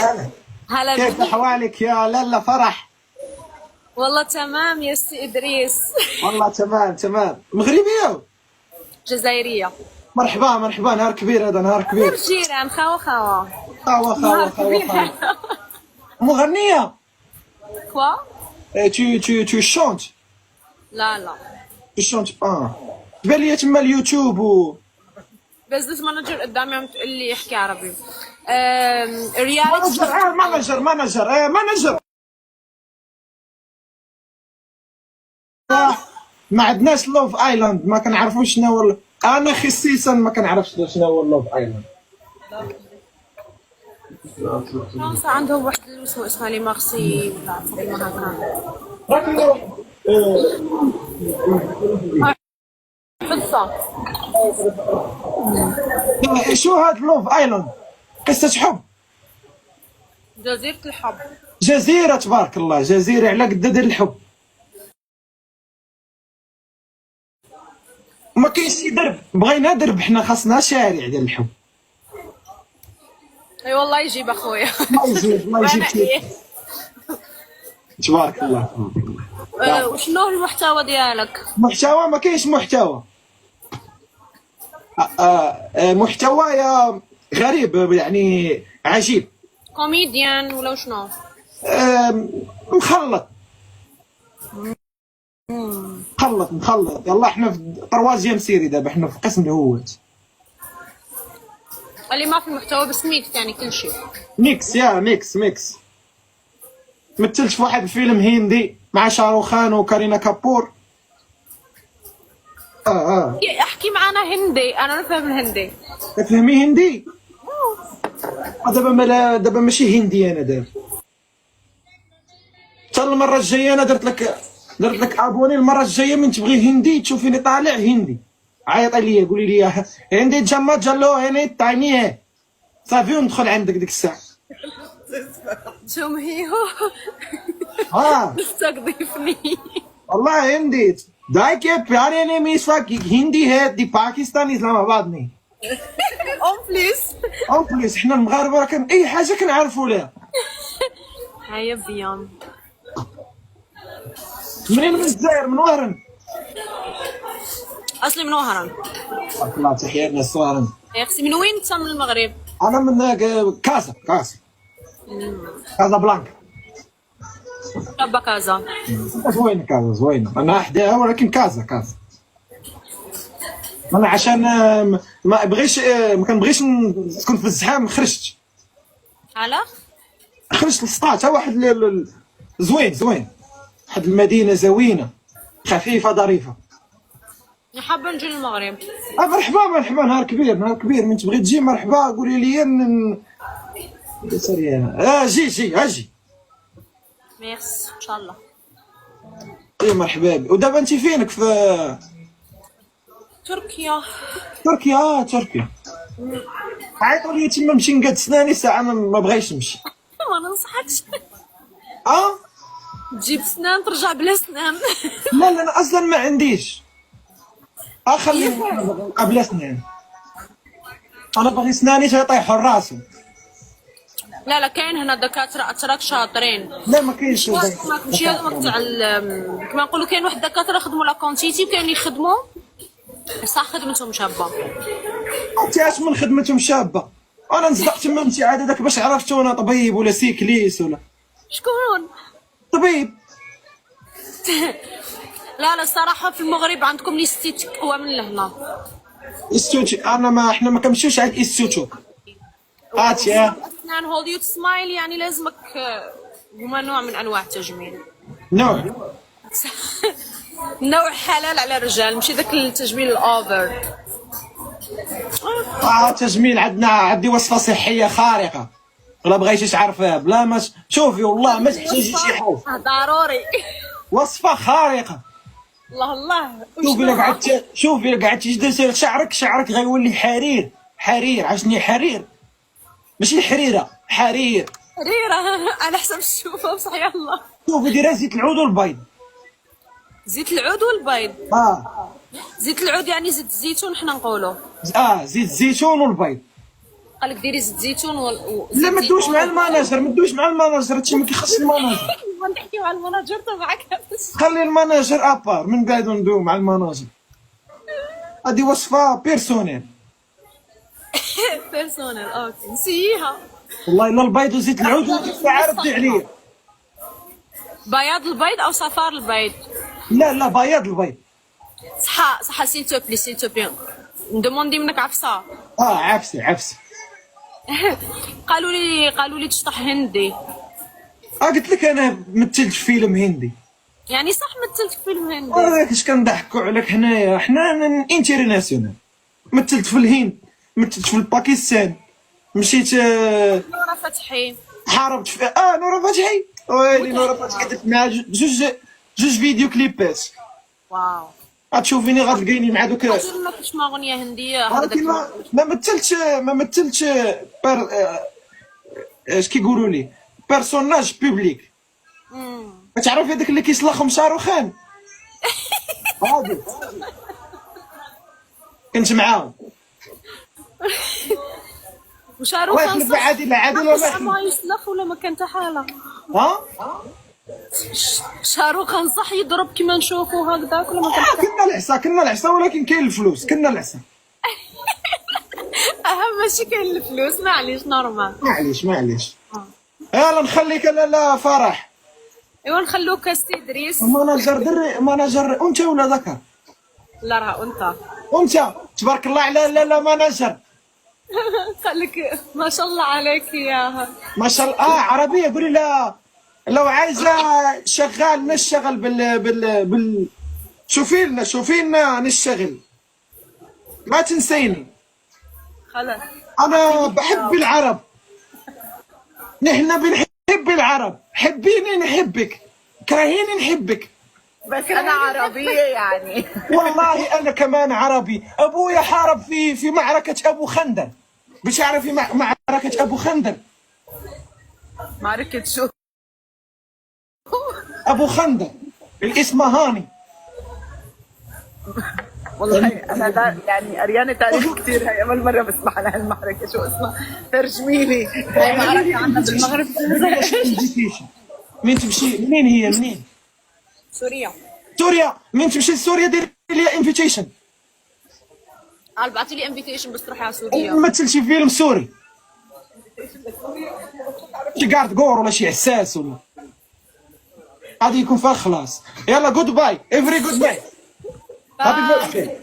هلا هلا كيف بيك. احوالك يا لالا فرح؟ والله تمام يا سي إدريس. والله تمام تمام. مغربيه؟ جزائرية. مرحبا مرحبا، نهار كبير، هذا نهار غير كبير. جيران خوا خوا. خاوة نهار خاوة خاوة كبير. خاوة. مغنيه؟ كوا؟ tu chantes. لا لا. tu chantes pas. تبان لي تما اليوتيوب و بزنس مانجر قدامي عم تقول لي احكي عربي. رياليتي. مانجر. ما عندناش لوف ايلاند، ما كنعرفوش شنو هو. انا خصيصا ما كنعرفش شنو هو لوف ايلاند. فرنسا عندهم واحد الوسم اسمها لي مارسي ولا فما هكا. حصة. شو هاد لوف ايلاند؟ قصة حب، جزيرة الحب. جزيرة، تبارك الله، جزيرة على قد دير الحب. ما كاينش شي درب، بغينا درب، حنا خاصنا شارع ديال الحب. اي والله يجيب اخويا. الله يجيب الله يجيب وانا فيك. ايه. تبارك الله. وشنو المحتوى ديالك؟ محتوى؟ ما كاينش محتوى. محتوى يا غريب، يعني عجيب. كوميديان ولا شنو؟ مخلط مخلط. يلا احنا في طروازيام سيري دابا، احنا في قسم الهوات. اللي ما في محتوى بس ميكس يعني كل شيء. ميكس يا ميكس. مثلت في واحد الفيلم هندي مع شاروخان وكارينا كابور. احكي معنا هندي، انا نفهم الهندي. تفهمي هندي؟ دابا ماشي هندي انا دابا. حتى المره الجايه انا درت لك ابوني. المره الجايه من تبغي هندي تشوفيني طالع هندي، عيطي لي قولي لي هندي جما جالو هني تايني صافي وندخل عندك ديك الساعه. شو هيو. تستضيفني. والله هندي दाई के प्यारे ने मिसवा की हिंदी है دي باكستان اسلاماباد ني. اون بليس حنا المغاربه كان اي حاجه كنعرفوا لها. هيا بيان. منين؟ من الجزائر، من وهران. اصلي من وهران. الله تحيه لنا وهران. يا اختي من وين انت؟ من المغرب. انا من كازا بلانكا. ربا كازا. زوينه كازا زوينه، انا حداها ولكن كازا. انا عشان ما كنبغيش تكون في الزحام خرجت للسطات. واحد زوين، واحد المدينه زوينه خفيفه ظريفه. حابه نجي للمغرب. مرحبا، نهار كبير من تبغي تجي مرحبا، قولي لي جي اجي. ميرسي ان شاء الله. اي مرحبا بك. ودابا انت فينك؟ في تركيا. تركيا. عيطوا لي تما نمشي نقاد سناني ساعه، ما بغيتش نمشي. ما ننصحكش. تجيب سنان ترجع بلا سنان. لا انا اصلا ما عنديش. خليني بلا سنان. انا باغي سناني تيطيحوا راسي. لا كاين هنا دكاتره اتراك شاطرين. لا ما كاينش. ماشي هذا مقطع كما نقولوا كاين واحد الدكاتره خدموا لا كونتيتي وكاين اللي يخدموا صح خدمتهم شابه. انت اش من خدمتهم شابه؟ انا نصدق تما انت عاد هذاك باش عرفتو انا طبيب ولا سيكليس ولا شكون؟ طبيب. لا الصراحه في المغرب عندكم ليستيت اقوى من لهنا. انا ما احنا ما كنمشيوش عند الانستيتوت. اسنان هوليود سمايل يعني لازمك هما نوع من انواع التجميل. نوع حلال على الرجال، ماشي داك التجميل الاوفر. تجميل عندي وصفه صحيه خارقه، ولا بغيتي تعرفيها؟ بلا ما شوفي والله ما تحتاجي شي حاجه. ضروري. وصفه خارقه. الله شوفي لك قعدتي ديري شعرك غيولي حرير. عرفتني حرير ماشي حريره، حريره على حسب الشوفه بصح يلا. شوفي ديري زيت العود والبيض. زيت العود والبيض. زيت العود يعني زيت الزيتون حنا نقولوا. زيت الزيتون والبيض. قال لك ديري زيت زيتون لا ما تدوش مع الماناجر، ما تدوش مع الماناجر، هادشي ما كيخص الماناجر. ما نحكي مع المناجر تبعك. خلي الماناجر ابار من بعد ندوي مع الماناجر. هذه وصفه بيرسونيل. بيرسونال اوكي نسيها. والله الا البيض وزيت العود ساعه ردي عليا. بياض البيض او صفار البيض؟ لا بياض البيض. صح سيل تو بلي ندوموندي منك عفسه. عفسه. قالوا لي تشطح هندي. قلت لك انا مثلت في فيلم هندي. يعني صح مثلت في فيلم هندي. اش كنضحكوا عليك حنايا، حنا انترناسيونال. مثلت في الهند، مثلت في الباكستان، مشيت نورة فتحي حاربت في نورة فتحي. ويلي نورة فتحي درت معها جوج فيديو كليبات. واو. غتشوفيني غتلقيني مع دوك. ما كاش ما اغنيه هنديه هذاك. ما مثلتش اش كيقولوا لي بيرسوناج بوبليك. كتعرفي هذاك اللي كيسلخهم شاروخان. هادي كنت معاهم. وشاروخان خان عادي ولا ما يسلخ ولا ما كان حتى حاله. ها شاروخان صح يضرب كيما نشوفوا هكذاك ولا ما كان كنا العصا ولكن كاين الفلوس. كنا العصا اهم ماشي كاين الفلوس. معليش نورمال. معليش. يلا نخليك لا فرح. ايوا نخلوك سي دريس. ماناجر انت ولا ذكر؟ لا راه انت. وانت تبارك الله على لا ماناجر. قال لك ما شاء الله عليك يا ما شاء الله. عربيه. قولي لا لو عايزه شغال نشتغل بال شوفي لنا نشتغل. ما تنسيني. خلاص انا بحب العرب. نحن بنحب العرب. حبيني نحبك، كرهيني نحببك. بس انا عربيه يعني. والله انا كمان عربي. ابويا حارب في معركه ابو خندق. بتعرفي معركه ابو خندق؟ معركه شو؟ ابو خندق الاسمهاني. والله انا يعني قريانه تاريخ كثير. هي اول مره بسمع عن هالمعركه. شو اسمها؟ ترجمي لي. هي معركه عندنا بالمغرب. مين تمشي؟ منين هي؟ منين؟ سوريا. مين تمشي لسوريا ديري لي انفيتيشن. قال بعثوا لي انفيتيشن بس تروحي على سوريا. مثل شي فيلم سوري. شي قارد قور ولا شي حساس ولا غادي يكون فيها خلاص. يلا جود باي. افري جود باي. هابي بيرثداي.